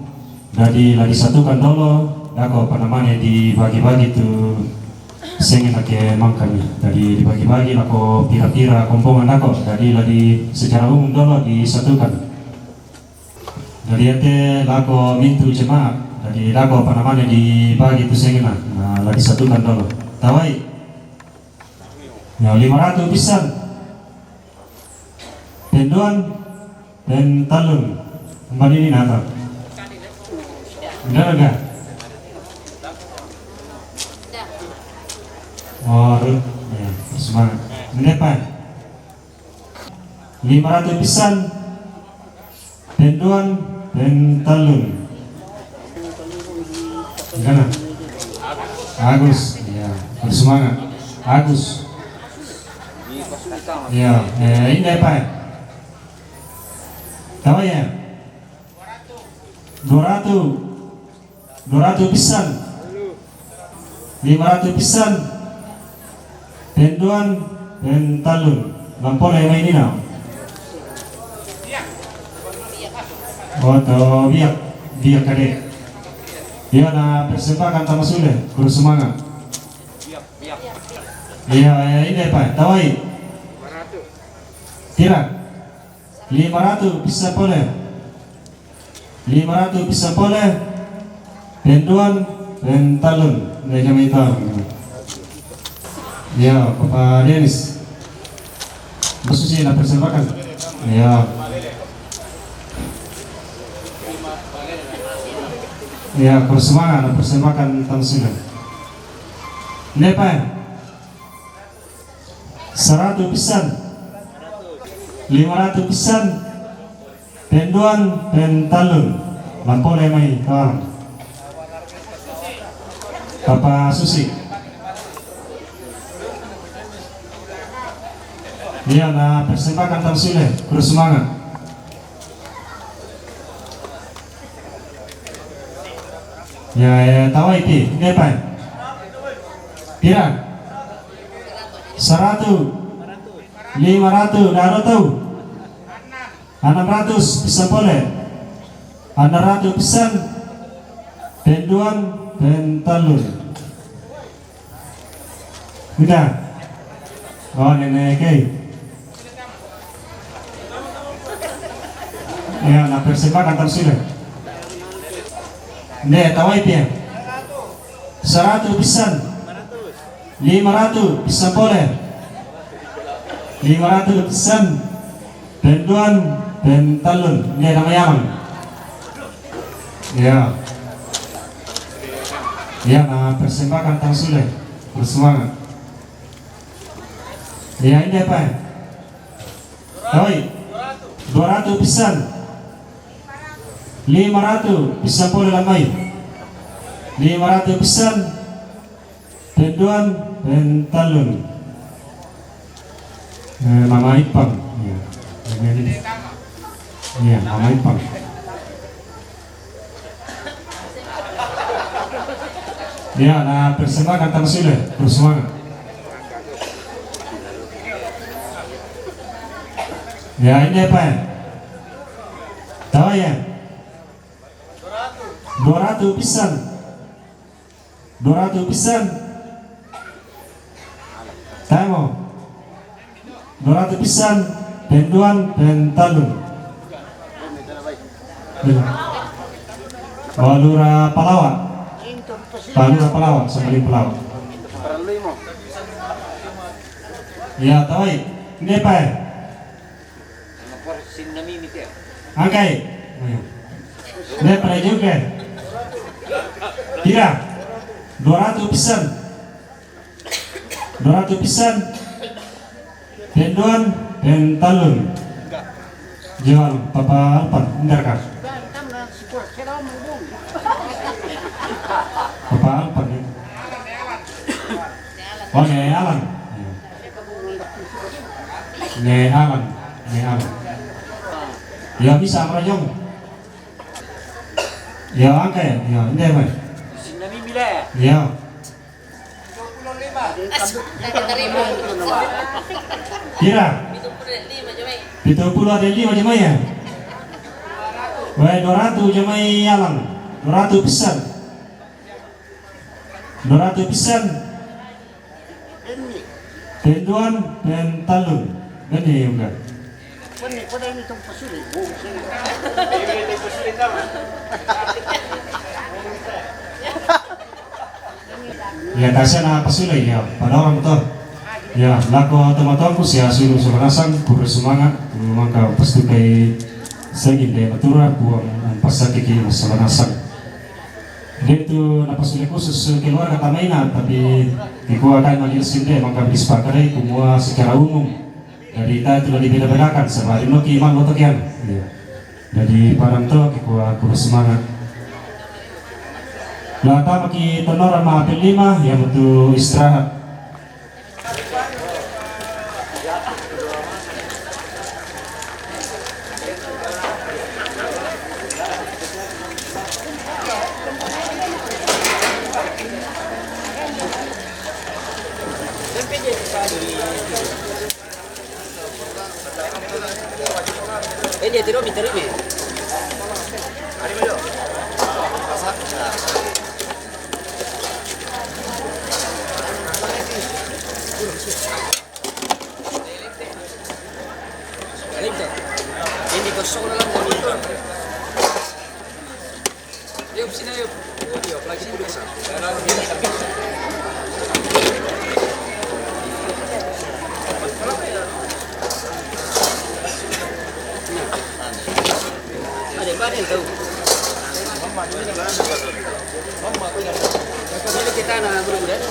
Jadi lagi disatukan dulu, dako apa namanya dibagi-bagi tu sengen ke mangkani. Jadi dibagi-bagi lako pira-pira kompongan dako. Jadi lagi secara umum dulu disatukan. Jadi ente lako mintu jemaat, jadi lako apa namanya dibagi itu sengena, nah lagi satukan dulu. Tawai, ya 500 pisan, penduan, pen talun, kembali ini nata. Benar enggak? Oh, ya, semangat. Ini apa? 500 pisan, penduan. Dan talun, gimana? Agus, ya, bersemangat. Agus, ya, ini apa? Tahu ya? 200 pisan, 500 pisan, penduan, dan talun. Lampor yang ini now. Atau biar kadek dia na persembahkan sama Sule guru semangat iya ini apa tawai tira 500 bisa boleh 500 bisa boleh penduan dan talun dari jamitan ya Bapak Denis maksudnya na persembahkan ya. Ya, persembahan persembahkan tansunan. Ini apa? 100 pisan, 500 pisan, penduan, pentalun, lampau lemai, kawan. Bapak Susi. Dia na persembahkan tansunan, bersemangat. Ya, tahu itu, ini apa? Pira? 100, 500, dah tahu? 600 bisa boleh? 600 pisan, penduan, pentalun. Udah? Oh, nenek, Ya, na persembahan tam sudah. Ne, tawai pia. 100 pisan. 500 pisan boleh. 500 pisan. Benduan dan talun. Ne namanya. Ya. Ya, na persembahan tam sudah. Bersemangat. Ya, ini apa? Tawai. 200 pisan. 500 pisan boleh lamai. 500 pisan. Benduan dan talun. Mama Ipang. Ya, Mama Ipang. Ya, nah persembahan tam sudah. Bersemangat. Ya, ini apa ya? Tahu ya? 200 pisan. 200 pisan. Tahu? 200 pisan. Benduan dan talun. Balura Palawa. Balura Palawa, Sambali Palawa. Ya, tahu ya? Ini apa ya? Angkai. Dia pernah juga. Kira 200 pisan. 200 pisan. Benduan dan talun. Jual Papa Alpan, bentar kak. Papa Alpan ya. Oh, ne Alan. Ne Alan. Ne Alan. Ya bisa merajong. Ya angka ya, ya ini apa? Ya. 25. Kira. 70 ada 5 jemaah ya. Wah 200 jemaah Alang. 200 pisan. 200 pisan. Benduan dan talun. Ini juga. Ya tasya na pasulay ya pada orang betul ya lako teman-temanku siya suruh sumanasang puro semangat maka pasti kay sagin daya matura buang pasakiki sumanasang dito napasulay khusus keluarga tamay na tapi ikuha kayo majelis hindi maka disepakari kumuha secara umum dari kita telah dibeda-bedakan sama inoki iman otak yan dari parang to ikuha puro semangat. Lata maki tenor sama apel 5 yang butuh istirahat. Ini terus terima. Ini kosong dalam dito. Yuk sini yuk. Yuk lagi duduk sana. Ada badan tahu. Ini kita nak berbulan.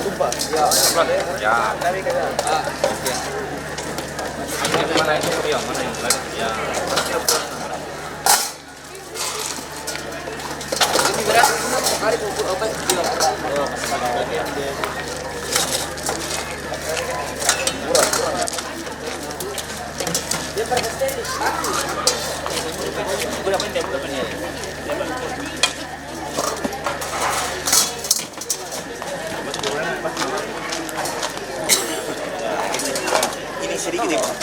Tumpah. Ya. Dari ke sana. Mana itu yang mana yang ya. Ini berat hari pukul apa? Ini sedikit ya, Pak.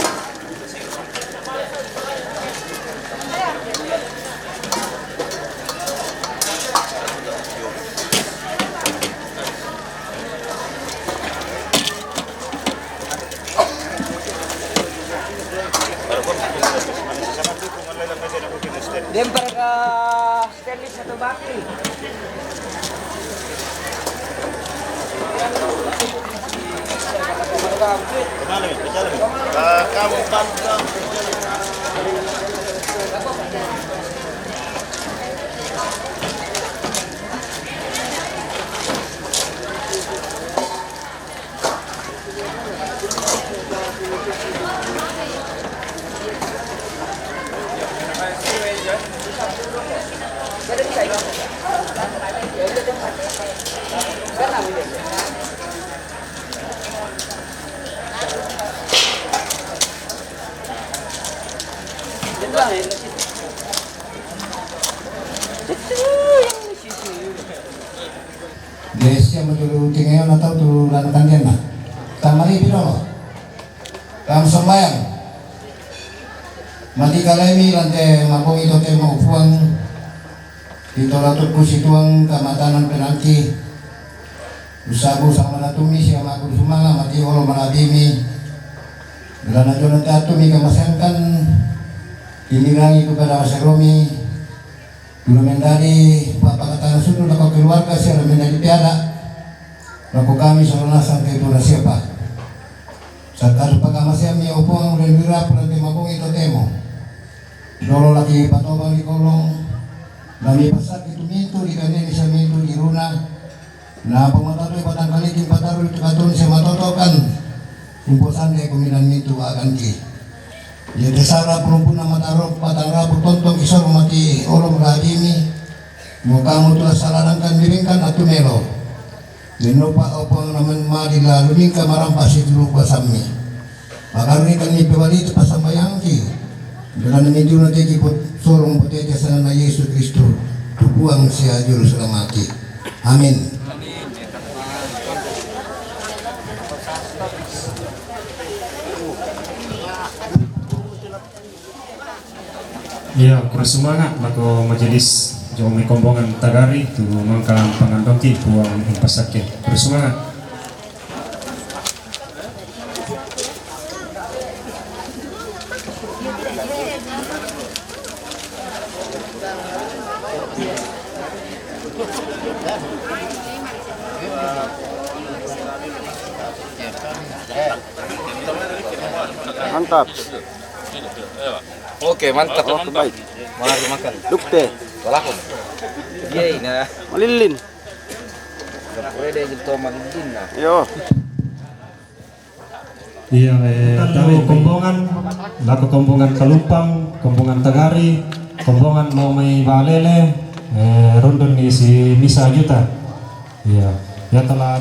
Lempar ke Stanley satu baki. Kamu bangga. Desi yang dulu tinggal atau dulu lakukan dia nak. Kamari piro. Kam sembayang. Mati kalemi lantai mabong itu temo puang. Itu latut kusituang kamatanan penanti. Usabu sama natumi siapa aku sumanga mati olo malabimi. Bila najon nanti atumi kamasenkan. Inilang itu pada masa Romi. Dulu mendari bapak kata sudah lakau keluarga siapa mendari piada. Laku kami salona sampai itu siapa. Saat pagka masyami opong dan birap dan mabong itu temo. Dolo lagi patobang di kolong. Lami pasak itu mintu di kandang bisa mintu di runa. Nah pematatoy patang kali di pataroy itu katun sama totokan. Imposan dia kuminan mintu akan ki. Jadi sarap penumpuna matarok patang rabu tontong kisah mati orang radimi. Mau kamu telah salarangkan diringkan atau melo. Dan lupa apa naman madila lumingka marampas itu lupa sami. Maka kan ni pewali itu pasang bayangki. Dengan menuju nanti kiput sorong putih jasa na Yesus Kristus. Tupuang siya juru selamati. Amin. Ya, kurang semangat lako majelis Jomi Kombongan Tagari tu mangka pangandoki puang impasake. Kurang semangat. Mantap. Oke, mantap. Oke, baik. Mari makan. Lukte. Walakon. Iya, nah. Malilin. Kapure dia gitu malilin nah. Yo. Iya, tahu Kombongan, laku Kombongan Kalumpang, Kombongan Tagari, Kombongan mau mai balele, rundun di si Misa Juta. Iya, ya telah.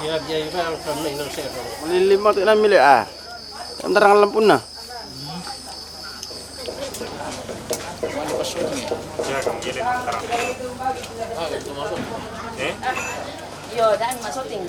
Ya, biaya apa kami nak share. Malilin mo tu nak milih ah. Antara lampu na. Yo, dan masukin.